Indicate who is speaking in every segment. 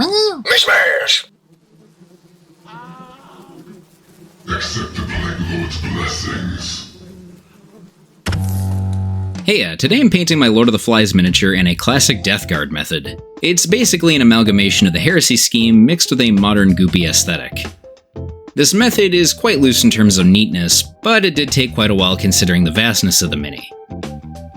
Speaker 1: Smash!
Speaker 2: Accept the Black Lord's blessings.
Speaker 3: Hey, today I'm painting my Lord of the Flies miniature in a classic Deathguard method. It's basically an amalgamation of the heresy scheme mixed with a modern goopy aesthetic. This method is quite loose in terms of neatness, but it did take quite a while considering the vastness of the mini.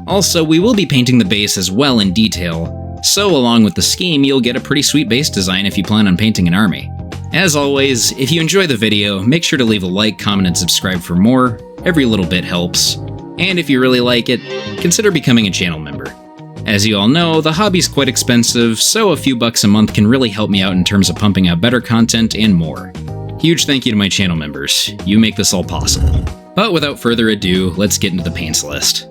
Speaker 3: Also, we will be painting the base as well in detail, so along with the scheme you'll get a pretty sweet base design if you plan on painting an army. As always, if you enjoy the video, make sure to leave a like, comment, and subscribe for more. Every little bit helps. And if you really like it, consider becoming a channel member. As you all know, the hobby's quite expensive, so a few bucks a month can really help me out in terms of pumping out better content and more. Huge thank you to my channel members. You make this all possible. But without further ado, let's get into the paints list.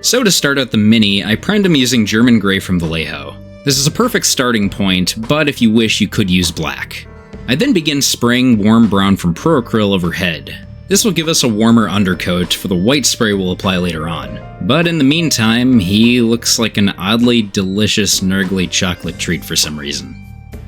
Speaker 3: So to start out the mini, I primed him using German Grey from Vallejo. This is a perfect starting point, but if you wish you could use black. I then begin spraying warm brown from Pro Acryl overhead. This will give us a warmer undercoat for the white spray we'll apply later on. But in the meantime, he looks like an oddly delicious Nurgly chocolate treat for some reason.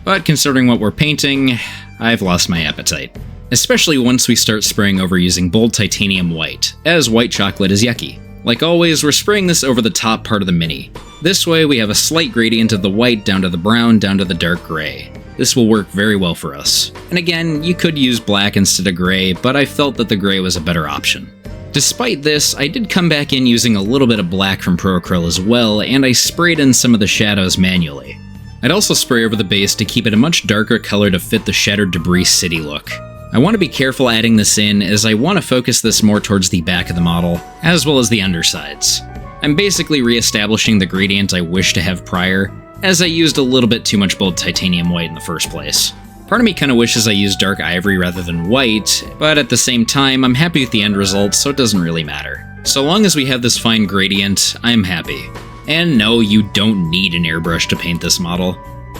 Speaker 3: But considering what we're painting, I've lost my appetite. Especially once we start spraying over using bold titanium white, as white chocolate is yucky. Like always, we're spraying this over the top part of the mini. This way we have a slight gradient of the white down to the brown down to the dark gray. This will work very well for us. And again, you could use black instead of gray, but I felt that the gray was a better option. Despite this, I did come back in using a little bit of black from Pro Acryl as well, and I sprayed in some of the shadows manually. I'd also spray over the base to keep it a much darker color to fit the Shattered Debris City look. I want to be careful adding this in, as I want to focus this more towards the back of the model, as well as the undersides. I'm basically re-establishing the gradient I wish to have prior, as I used a little bit too much bold titanium white in the first place. Part of me kinda wishes I used dark ivory rather than white, but at the same time, I'm happy with the end result, so it doesn't really matter. So long as we have this fine gradient, I'm happy. And no, you don't need an airbrush to paint this model.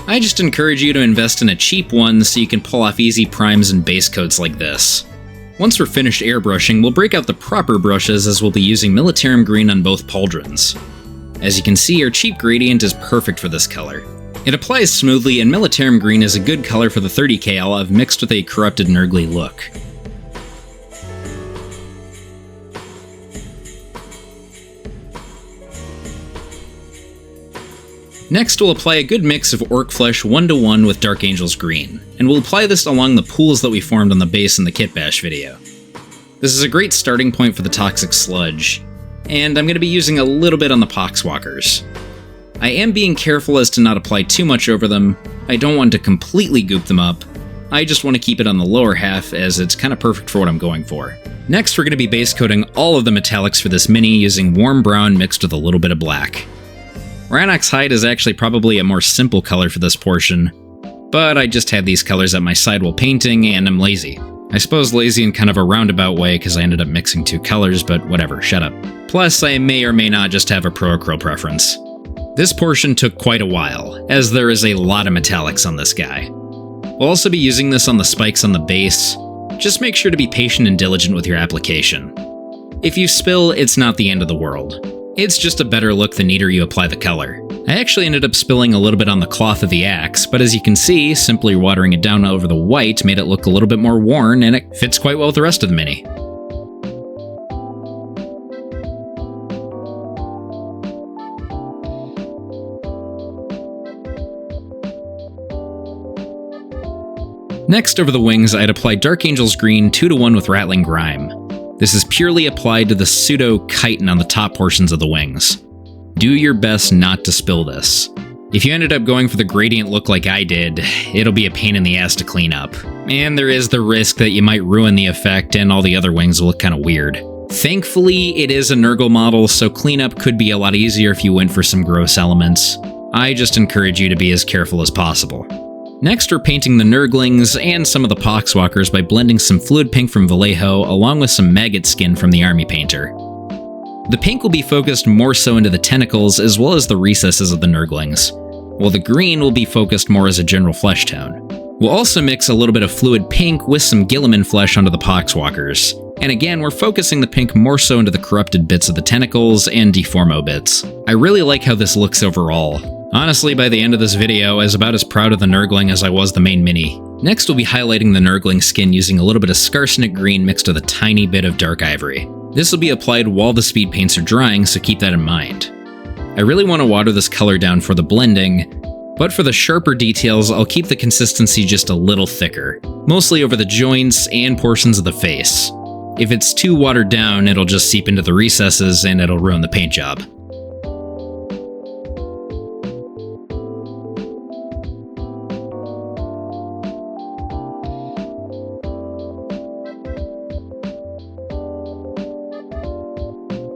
Speaker 3: I just encourage you to invest in a cheap one so you can pull off easy primes and base coats like this. Once we're finished airbrushing, we'll break out the proper brushes as we'll be using Militarum Green on both pauldrons. As you can see, our cheap gradient is perfect for this color. It applies smoothly, and Militarum Green is a good color for the 30k I've mixed with a corrupted Nurgly look. Next, we'll apply a good mix of Orc Flesh 1:1 with Dark Angel's Green, and we'll apply this along the pools that we formed on the base in the kitbashed video. This is a great starting point for the Toxic Sludge, and I'm going to be using a little bit on the Poxwalkers. I am being careful as to not apply too much over them. I don't want to completely goop them up. I just want to keep it on the lower half, as it's kind of perfect for what I'm going for. Next, we're going to be base coating all of the metallics for this mini using warm brown mixed with a little bit of black. Rannoch's Hide is actually probably a more simple color for this portion, but I just had these colors at my side while painting, and I'm lazy. I suppose lazy in kind of a roundabout way because I ended up mixing two colors, but whatever, shut up. Plus, I may or may not just have a Pro Acryl preference. This portion took quite a while, as there is a lot of metallics on this guy. We'll also be using this on the spikes on the base. Just make sure to be patient and diligent with your application. If you spill, it's not the end of the world. It's just a better look the neater you apply the color. I actually ended up spilling a little bit on the cloth of the axe, but as you can see, simply watering it down over the white made it look a little bit more worn, and it fits quite well with the rest of the mini. Next, over the wings, I'd apply Dark Angel's Green 2:1 with Rattling Grime. This is purely applied to the pseudo-chitin on the top portions of the wings. Do your best not to spill this. If you ended up going for the gradient look like I did, it'll be a pain in the ass to clean up. And there is the risk that you might ruin the effect and all the other wings will look kinda weird. Thankfully, it is a Nurgle model, so cleanup could be a lot easier if you went for some gross elements. I just encourage you to be as careful as possible. Next, we're painting the Nurglings and some of the Poxwalkers by blending some Fluid Pink from Vallejo along with some Maggot Skin from the Army Painter. The pink will be focused more so into the tentacles as well as the recesses of the Nurglings, while the green will be focused more as a general flesh tone. We'll also mix a little bit of fluid pink with some Gilliman flesh onto the poxwalkers. And again, we're focusing the pink more so into the corrupted bits of the tentacles and deformo bits. I really like how this looks overall. Honestly, by the end of this video, I was about as proud of the Nurgling as I was the main mini. Next, we'll be highlighting the Nurgling skin using a little bit of Scarsnick green mixed with a tiny bit of dark ivory. This will be applied while the speed paints are drying, so keep that in mind. I really want to water this color down for the blending, but for the sharper details, I'll keep the consistency just a little thicker, mostly over the joints and portions of the face. If it's too watered down, it'll just seep into the recesses and it'll ruin the paint job.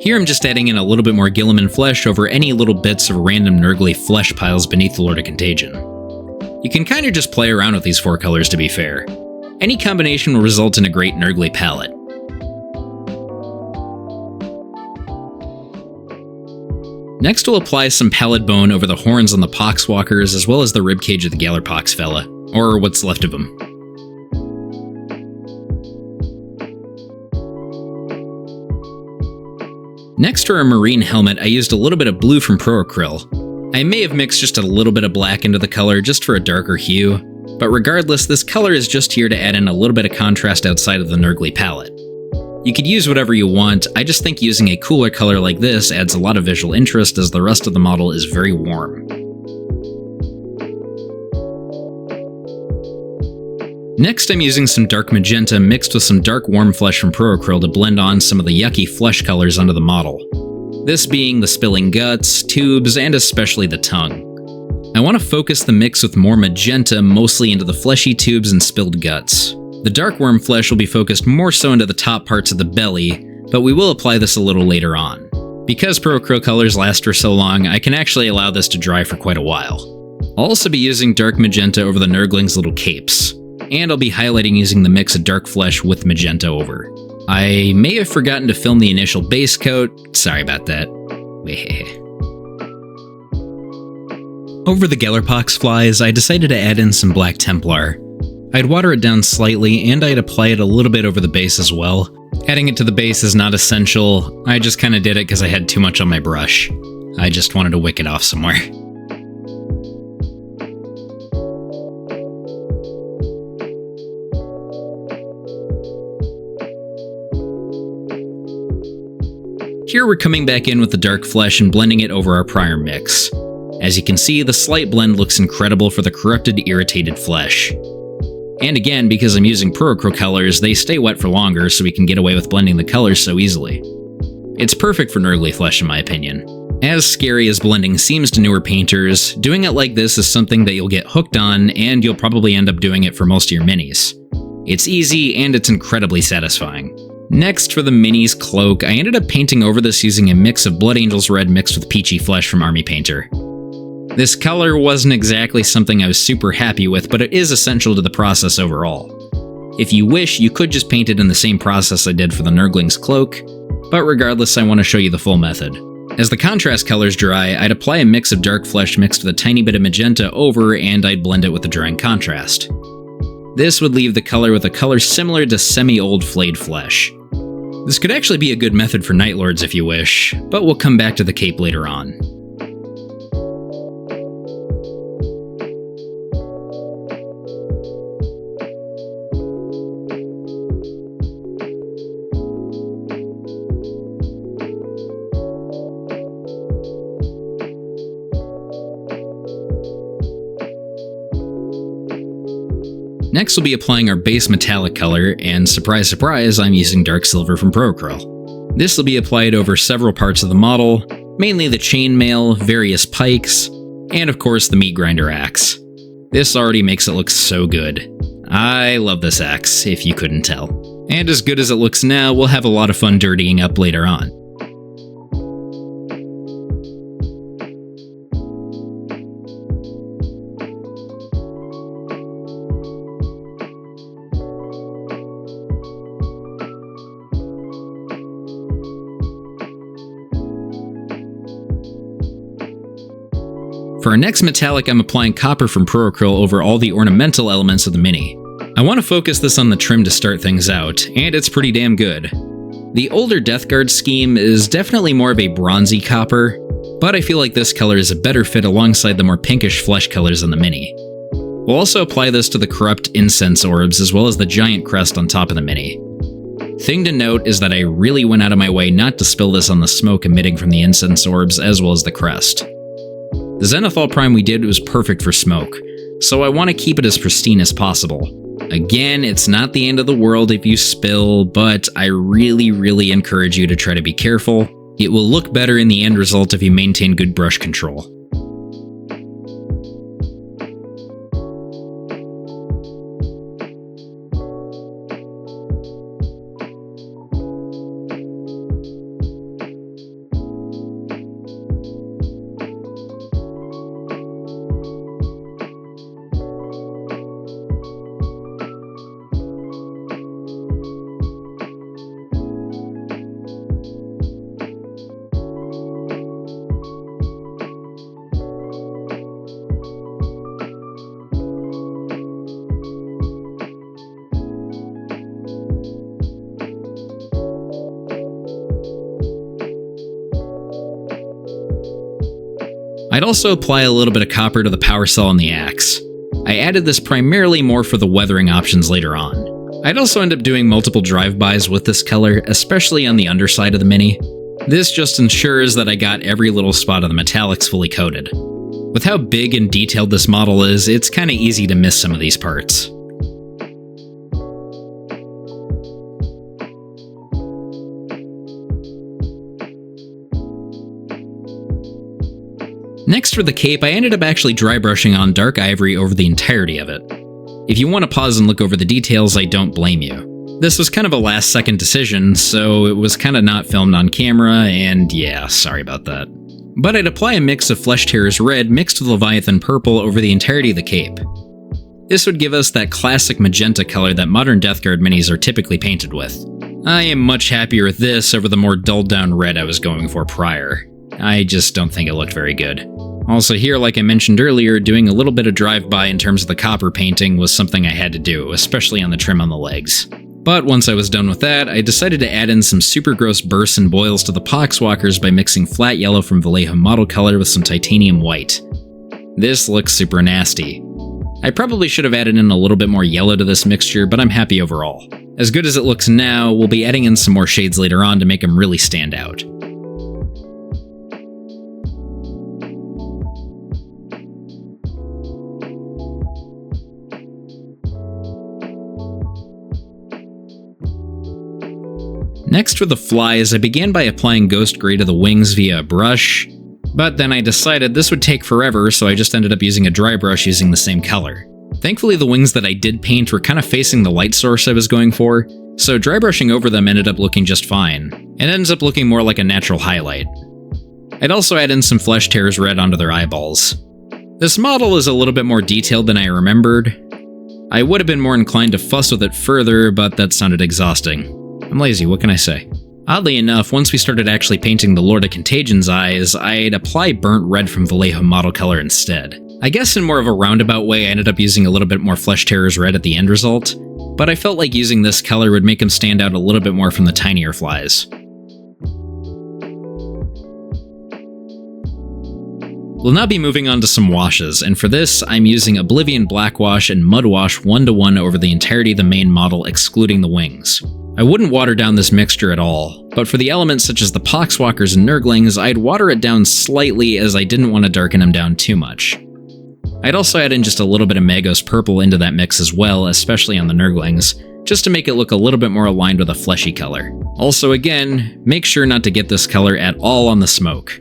Speaker 3: Here I'm just adding in a little bit more Gilliman flesh over any little bits of random Nurgly flesh piles beneath the Lord of Contagion. You can kinda just play around with these 4 colors to be fair. Any combination will result in a great Nurgly palette. Next we'll apply some pallid bone over the horns on the poxwalkers as well as the ribcage of the Gallerpox fella, or what's left of him. Next for our marine helmet, I used a little bit of blue from Proacryl. I may have mixed just a little bit of black into the color just for a darker hue, but regardless, this color is just here to add in a little bit of contrast outside of the Nurgly palette. You could use whatever you want, I just think using a cooler color like this adds a lot of visual interest as the rest of the model is very warm. Next, I'm using some dark magenta mixed with some dark warm flesh from Proacryl to blend on some of the yucky flesh colors onto the model. This being the spilling guts, tubes, and especially the tongue. I want to focus the mix with more magenta mostly into the fleshy tubes and spilled guts. The dark worm flesh will be focused more so into the top parts of the belly, but we will apply this a little later on. Because Proacryl colors last for so long, I can actually allow this to dry for quite a while. I'll also be using dark magenta over the Nurgling's little capes. And I'll be highlighting using the mix of dark flesh with magenta over. I may have forgotten to film the initial base coat, sorry about that. Over the Gallerpox flies, I decided to add in some Black Templar. I'd water it down slightly and I'd apply it a little bit over the base as well. Adding it to the base is not essential, I just kinda did it because I had too much on my brush. I just wanted to wick it off somewhere. Here we're coming back in with the dark flesh and blending it over our prior mix. As you can see, the slight blend looks incredible for the corrupted, irritated flesh. And again, because I'm using Proacryl colors, they stay wet for longer so we can get away with blending the colors so easily. It's perfect for Nurgly flesh in my opinion. As scary as blending seems to newer painters, doing it like this is something that you'll get hooked on and you'll probably end up doing it for most of your minis. It's easy and it's incredibly satisfying. Next, for the Mini's cloak, I ended up painting over this using a mix of Blood Angel's Red mixed with Peachy Flesh from Army Painter. This color wasn't exactly something I was super happy with, but it is essential to the process overall. If you wish, you could just paint it in the same process I did for the Nurgling's cloak, but regardless, I want to show you the full method. As the contrast colors dry, I'd apply a mix of dark flesh mixed with a tiny bit of magenta over, and I'd blend it with the drying contrast. This would leave the color with a color similar to semi-old flayed flesh. This could actually be a good method for Night Lords if you wish, but we'll come back to the cape later on. Next we'll be applying our base metallic color, and surprise surprise, I'm using dark silver from Proacryl. This will be applied over several parts of the model, mainly the chainmail, various pikes, and of course the meat grinder axe. This already makes it look so good. I love this axe, if you couldn't tell. And as good as it looks now, we'll have a lot of fun dirtying up later on. For our next metallic, I'm applying copper from Proacryl over all the ornamental elements of the Mini. I want to focus this on the trim to start things out, and it's pretty damn good. The older Deathguard scheme is definitely more of a bronzy copper, but I feel like this color is a better fit alongside the more pinkish flesh colors on the Mini. We'll also apply this to the corrupt incense orbs as well as the giant crest on top of the Mini. Thing to note is that I really went out of my way not to spill this on the smoke emitting from the incense orbs as well as the crest. The Zenithal Prime we did was perfect for smoke, so I want to keep it as pristine as possible. Again, it's not the end of the world if you spill, but I really encourage you to try to be careful. It will look better in the end result if you maintain good brush control. I'd also apply a little bit of copper to the power cell on the axe. I added this primarily more for the weathering options later on. I'd also end up doing multiple drive-bys with this color, especially on the underside of the Mini. This just ensures that I got every little spot of the metallics fully coated. With how big and detailed this model is, it's kinda easy to miss some of these parts. Next for the cape, I ended up actually dry brushing on dark ivory over the entirety of it. If you want to pause and look over the details, I don't blame you. This was kind of a last second decision, so it was kind of not filmed on camera, and yeah, sorry about that. But I'd apply a mix of Flesh Tearers Red mixed with Leviathan Purple over the entirety of the cape. This would give us that classic magenta color that modern Deathguard minis are typically painted with. I am much happier with this over the more dulled down red I was going for prior. I just don't think it looked very good. Also here, like I mentioned earlier, doing a little bit of drive-by in terms of the copper painting was something I had to do, especially on the trim on the legs. But once I was done with that, I decided to add in some super gross bursts and boils to the poxwalkers by mixing flat yellow from Vallejo model color with some titanium white. This looks super nasty. I probably should have added in a little bit more yellow to this mixture, but I'm happy overall. As good as it looks now, we'll be adding in some more shades later on to make them really stand out. Next for the flies, I began by applying Ghost Grey to the wings via a brush, but then I decided this would take forever, so I just ended up using a dry brush using the same color. Thankfully, the wings that I did paint were kind of facing the light source I was going for, so dry brushing over them ended up looking just fine. It ends up looking more like a natural highlight. I'd also add in some Flesh Tearers Red onto their eyeballs. This model is a little bit more detailed than I remembered. I would have been more inclined to fuss with it further, but that sounded exhausting. I'm lazy, what can I say? Oddly enough, once we started actually painting the Lord of Contagion's eyes, I'd apply burnt red from Vallejo model color instead. I guess in more of a roundabout way, I ended up using a little bit more Flesh Tearers Red at the end result, but I felt like using this color would make him stand out a little bit more from the tinier flies. We'll now be moving on to some washes, and for this, I'm using Oblivion Black Wash and Mud Wash 1-to-1 over the entirety of the main model, excluding the wings. I wouldn't water down this mixture at all, but for the elements such as the Poxwalkers and Nurglings, I'd water it down slightly as I didn't want to darken them down too much. I'd also add in just a little bit of Magos Purple into that mix as well, especially on the Nurglings, just to make it look a little bit more aligned with a fleshy color. Also again, make sure not to get this color at all on the smoke.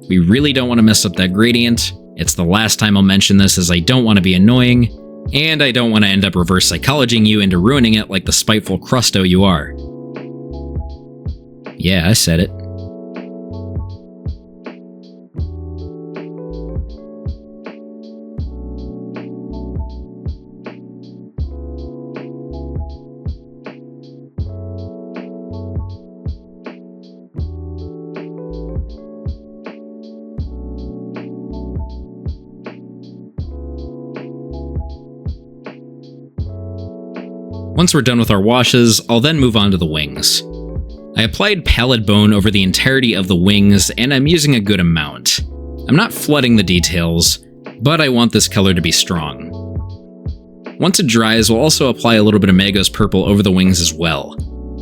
Speaker 3: We really don't want to mess up that gradient. It's the last time I'll mention this as I don't want to be annoying, and I don't want to end up reverse psychologing you into ruining it like the spiteful Crusto you are. Yeah, I said it. Once we're done with our washes, I'll then move on to the wings. I applied pallid bone over the entirety of the wings, and I'm using a good amount. I'm not flooding the details, but I want this color to be strong. Once it dries, we'll also apply a little bit of Magos purple over the wings as well.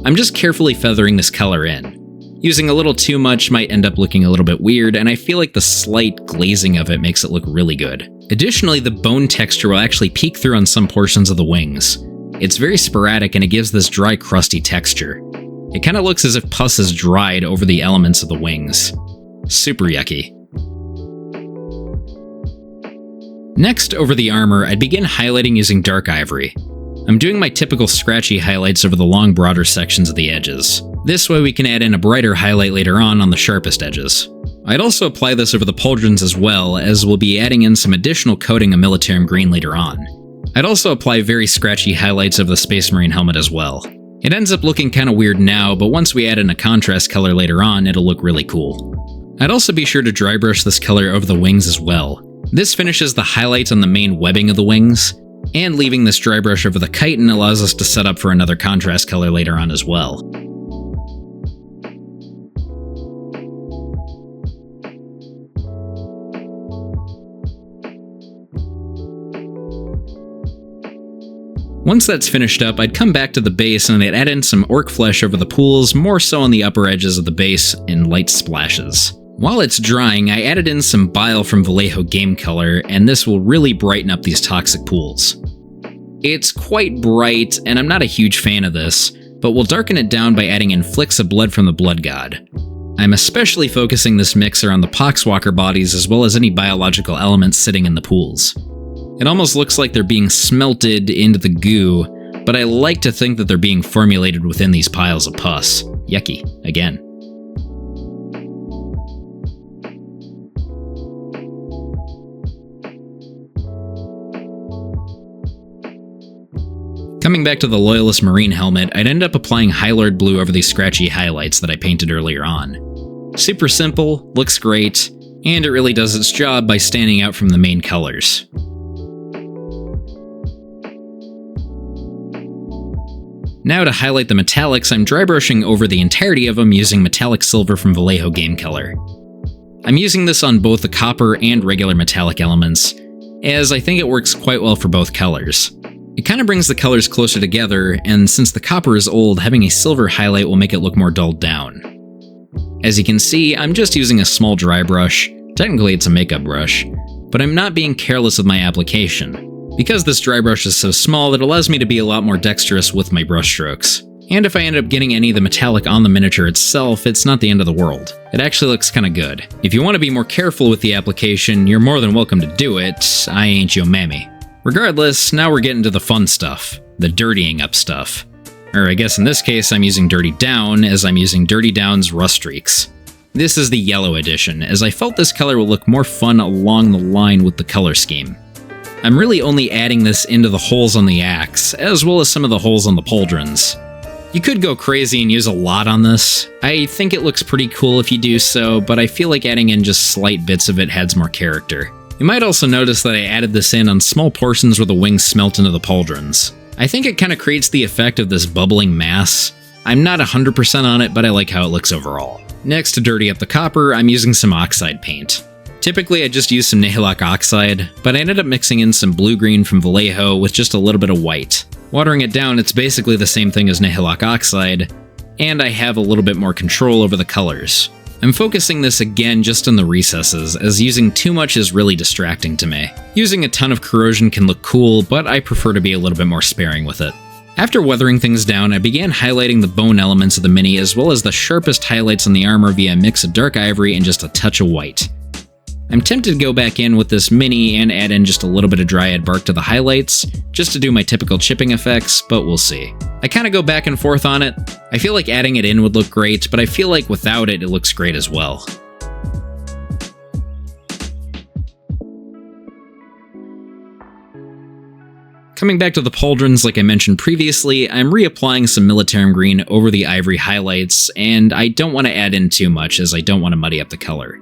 Speaker 3: I'm just carefully feathering this color in. Using a little too much might end up looking a little bit weird, and I feel like the slight glazing of it makes it look really good. Additionally, the bone texture will actually peek through on some portions of the wings. It's very sporadic and it gives this dry, crusty texture. It kind of looks as if pus has dried over the elements of the wings. Super yucky. Next, over the armor, I'd begin highlighting using dark ivory. I'm doing my typical scratchy highlights over the long, broader sections of the edges. This way we can add in a brighter highlight later on the sharpest edges. I'd also apply this over the pauldrons as well, as we'll be adding in some additional coating of militarum green later on. I'd also apply very scratchy highlights over the Space Marine helmet as well. It ends up looking kinda weird now, but once we add in a contrast color later on, it'll look really cool. I'd also be sure to dry brush this color over the wings as well. This finishes the highlights on the main webbing of the wings, and leaving this dry brush over the chitin allows us to set up for another contrast color later on as well. Once that's finished up, I'd come back to the base and I'd add in some orc flesh over the pools, more so on the upper edges of the base in light splashes. While it's drying, I added in some bile from Vallejo Game Color, and this will really brighten up these toxic pools. It's quite bright, and I'm not a huge fan of this, but we'll darken it down by adding in flicks of blood from the Blood God. I'm especially focusing this mixer on the poxwalker bodies as well as any biological elements sitting in the pools. It almost looks like they're being smelted into the goo, but I like to think that they're being formulated within these piles of pus. Yucky, again. Coming back to the Loyalist Marine helmet, I'd end up applying Highlord Blue over these scratchy highlights that I painted earlier on. Super simple, looks great, and it really does its job by standing out from the main colors. Now to highlight the metallics, I'm dry brushing over the entirety of them using metallic silver from Vallejo Game Color. I'm using this on both the copper and regular metallic elements, as I think it works quite well for both colors. It kind of brings the colors closer together, and since the copper is old, having a silver highlight will make it look more dulled down. As you can see, I'm just using a small dry brush. Technically it's a makeup brush, but I'm not being careless with my application. Because this dry brush is so small, it allows me to be a lot more dexterous with my brush strokes. And if I end up getting any of the metallic on the miniature itself, it's not the end of the world. It actually looks kinda good. If you want to be more careful with the application, you're more than welcome to do it. I ain't your mammy. Regardless, now we're getting to the fun stuff. The dirtying up stuff. Or I guess in this case I'm using Dirty Down, as I'm using Dirty Down's Rust Streaks. This is the yellow edition, as I felt this color will look more fun along the line with the color scheme. I'm really only adding this into the holes on the axe, as well as some of the holes on the pauldrons. You could go crazy and use a lot on this. I think it looks pretty cool if you do so, but I feel like adding in just slight bits of it adds more character. You might also notice that I added this in on small portions where the wings smelt into the pauldrons. I think it kind of creates the effect of this bubbling mass. I'm not 100% on it, but I like how it looks overall. Next, to dirty up the copper, I'm using some oxide paint. Typically I just use some Nihilok oxide, but I ended up mixing in some blue-green from Vallejo with just a little bit of white. Watering it down, it's basically the same thing as Nihilok oxide, and I have a little bit more control over the colors. I'm focusing this again just in the recesses, as using too much is really distracting to me. Using a ton of corrosion can look cool, but I prefer to be a little bit more sparing with it. After weathering things down, I began highlighting the bone elements of the mini as well as the sharpest highlights on the armor via a mix of dark ivory and just a touch of white. I'm tempted to go back in with this mini and add in just a little bit of dryad bark to the highlights, just to do my typical chipping effects, but we'll see. I kind of go back and forth on it. I feel like adding it in would look great, but I feel like without it, it looks great as well. Coming back to the pauldrons, like I mentioned previously, I'm reapplying some militarum green over the ivory highlights, and I don't want to add in too much as I don't want to muddy up the color.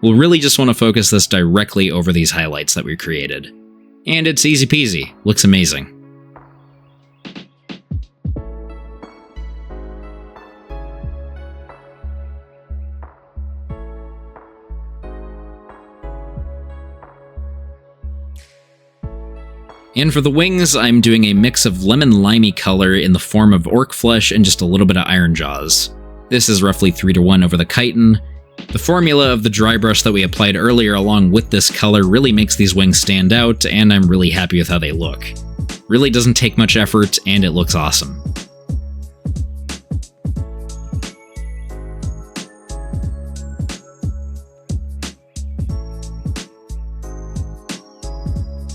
Speaker 3: We'll really just want to focus this directly over these highlights that we created. And it's easy peasy, looks amazing. And for the wings, I'm doing a mix of lemon-limey color in the form of orc flesh and just a little bit of iron jaws. This is roughly 3-to-1 over the chitin. The formula of the dry brush that we applied earlier along with this color really makes these wings stand out, and I'm really happy with how they look. Really doesn't take much effort, and it looks awesome.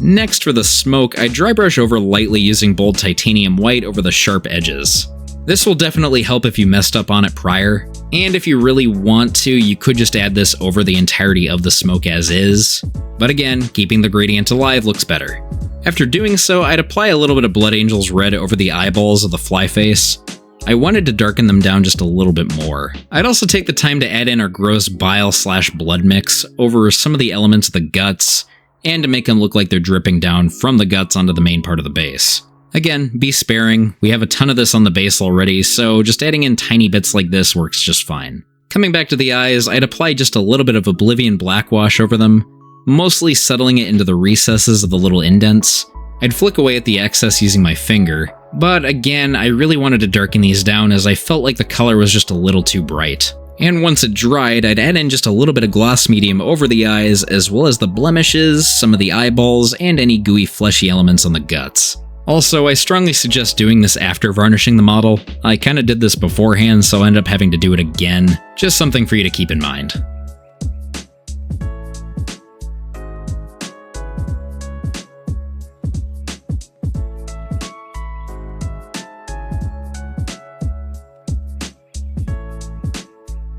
Speaker 3: Next for the smoke, I dry brush over lightly using bold titanium white over the sharp edges. This will definitely help if you messed up on it prior, and if you really want to, you could just add this over the entirety of the smoke as is, but again, keeping the gradient alive looks better. After doing so, I'd apply a little bit of Blood Angel's red over the eyeballs of the fly face. I wanted to darken them down just a little bit more. I'd also take the time to add in our gross bile/blood mix over some of the elements of the guts, and to make them look like they're dripping down from the guts onto the main part of the base. Again, be sparing, we have a ton of this on the base already, so just adding in tiny bits like this works just fine. Coming back to the eyes, I'd apply just a little bit of Oblivion Blackwash over them, mostly settling it into the recesses of the little indents. I'd flick away at the excess using my finger, but again, I really wanted to darken these down as I felt like the color was just a little too bright. And once it dried, I'd add in just a little bit of gloss medium over the eyes, as well as the blemishes, some of the eyeballs, and any gooey fleshy elements on the guts. Also, I strongly suggest doing this after varnishing the model. I kinda did this beforehand, so I ended up having to do it again. Just something for you to keep in mind.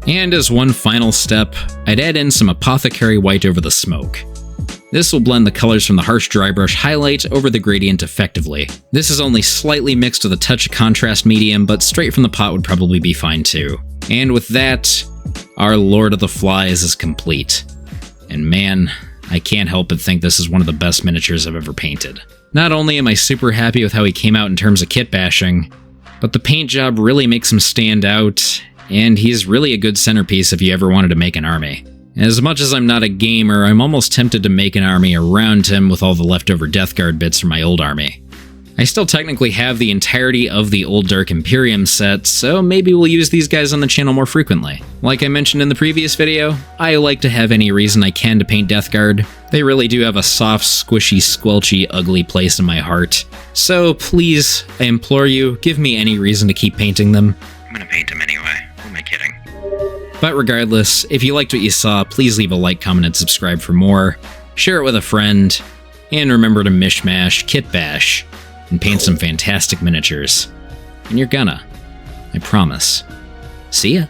Speaker 3: And as one final step, I'd add in some Apothecary White over the smoke. This will blend the colors from the harsh dry brush highlight over the gradient effectively. This is only slightly mixed with a touch of contrast medium, but straight from the pot would probably be fine too. And with that, our Lord of the Flies is complete. And man, I can't help but think this is one of the best miniatures I've ever painted. Not only am I super happy with how he came out in terms of kit bashing, but the paint job really makes him stand out, and he's really a good centerpiece if you ever wanted to make an army. As much as I'm not a gamer, I'm almost tempted to make an army around him with all the leftover Deathguard bits from my old army. I still technically have the entirety of the old Dark Imperium set, so maybe we'll use these guys on the channel more frequently. Like I mentioned in the previous video, I like to have any reason I can to paint Deathguard. They really do have a soft, squishy, squelchy, ugly place in my heart. So please, I implore you, give me any reason to keep painting them. I'm gonna paint them anyway. Who am I kidding? But regardless, if you liked what you saw, please leave a like, comment, and subscribe for more. Share it with a friend. And remember to mishmash, kitbash, and paint some fantastic miniatures. And you're gonna. I promise. See ya.